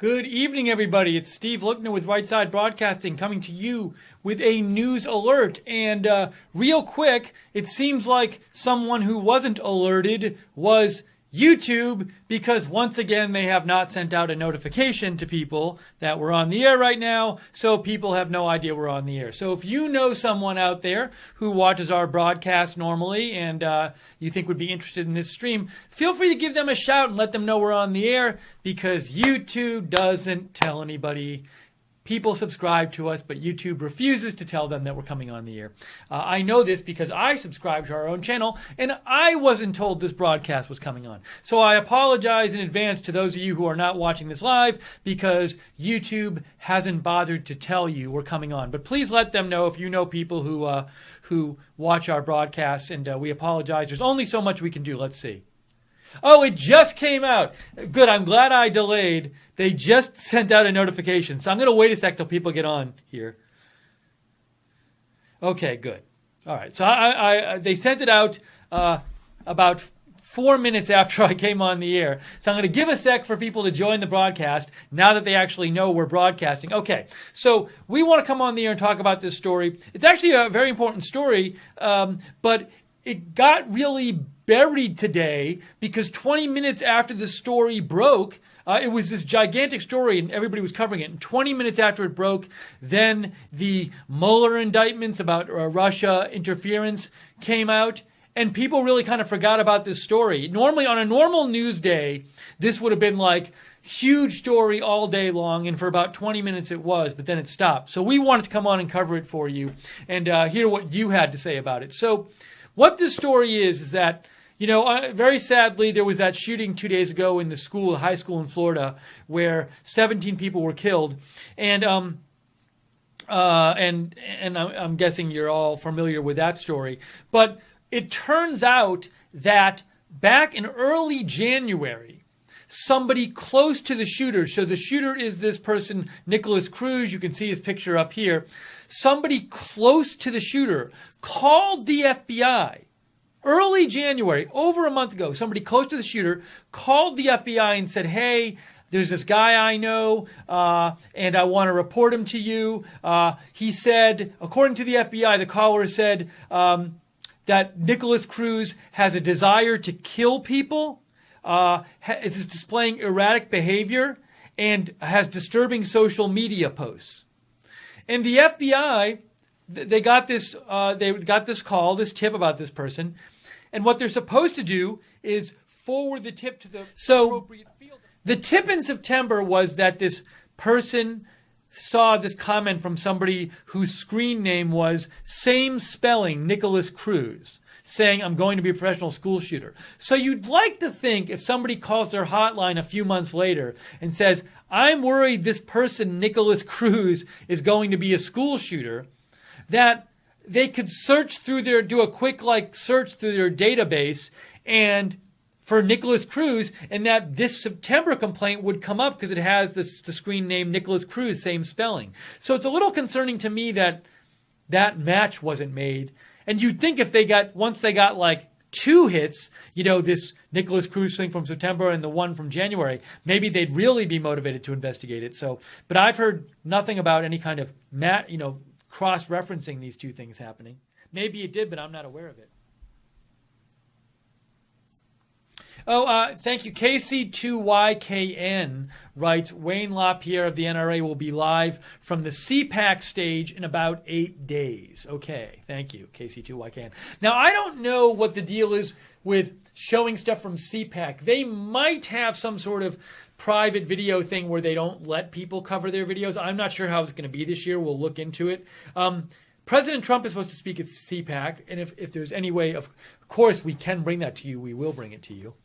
Good evening, everybody. It's Steve Lookner with Right Side Broadcasting coming to you with a news alert. And real quick, it seems like someone who wasn't alerted was YouTube, because once again, they have not sent out a notification to people that we're on the air right now, so people have no idea we're on the air. So if you know someone out there who watches our broadcast normally and you think would be interested in this stream, feel free to give them a shout and let them know we're on the air, because YouTube doesn't tell anybody. People subscribe to us, but YouTube refuses to tell them that we're coming on the air. I know this because I subscribe to our own channel, and I wasn't told this broadcast was coming on. So I apologize in advance to those of you who are not watching this live, because YouTube hasn't bothered to tell you we're coming on. But please let them know if you know people who watch our broadcasts, and we apologize. There's only so much we can do. Let's see. Oh, it just came out. Good. I'm glad I delayed. They just sent out a notification. So I'm going to wait a sec till people get on here. Okay, good. All right. So they sent it out about 4 minutes after I came on the air. So I'm going to give a sec for people to join the broadcast now that they actually know we're broadcasting. Okay. So we want to come on the air and talk about this story. It's actually a very important story, but it got really buried today because 20 minutes after the story broke, it was this gigantic story and everybody was covering it. And 20 minutes after it broke, then the Mueller indictments about Russia interference came out, and people really kind of forgot about this story. Normally, on a normal news day, this would have been like huge story all day long, and for about 20 minutes it was, but then it stopped. So we wanted to come on and cover it for you and hear what you had to say about it. So what this story is that, you know, very sadly, there was that shooting 2 days ago in the high school in Florida, where 17 people were killed, and I'm guessing you're all familiar with that story. But it turns out that back in early January, somebody close to the shooter, so the shooter is this person, Nicholas Cruz, you can see his picture up here. Somebody close to the shooter called the FBI. Early January, over a month ago, somebody close to the shooter called the FBI and said, hey, there's this guy I know, and I want to report him to you. He said, according to the FBI, the caller said that Nicholas Cruz has a desire to kill people, is displaying erratic behavior, and has disturbing social media posts. And the FBI, they got this call, this tip about this person, and what they're supposed to do is forward the tip to the appropriate field. The tip in September was that this person saw this comment from somebody whose screen name was same spelling Nicholas Cruz, saying, I'm going to be a professional school shooter. So you'd like to think if somebody calls their hotline a few months later and says, I'm worried this person, Nicholas Cruz, is going to be a school shooter, that they could do a quick search through their database and for Nicholas Cruz, and that this September complaint would come up because it has the screen name Nicholas Cruz, same spelling. So it's a little concerning to me that that match wasn't made. And you'd think if once they got like 2 hits, you know, this Nicholas Cruz thing from September and the one from January, maybe they'd really be motivated to investigate it. So, but I've heard nothing about any kind of cross-referencing these two things happening. Maybe it did, but I'm not aware of it. Oh, thank you. KC2YKN writes, Wayne LaPierre of the NRA will be live from the CPAC stage in about 8 days. Okay, thank you, KC2YKN. Now, I don't know what the deal is with showing stuff from CPAC. They might have some sort of private video thing where they don't let people cover their videos. I'm not sure how it's going to be this year. We'll look into it. President Trump is supposed to speak at CPAC, and if there's any way, of course, we can bring that to you. We will bring it to you.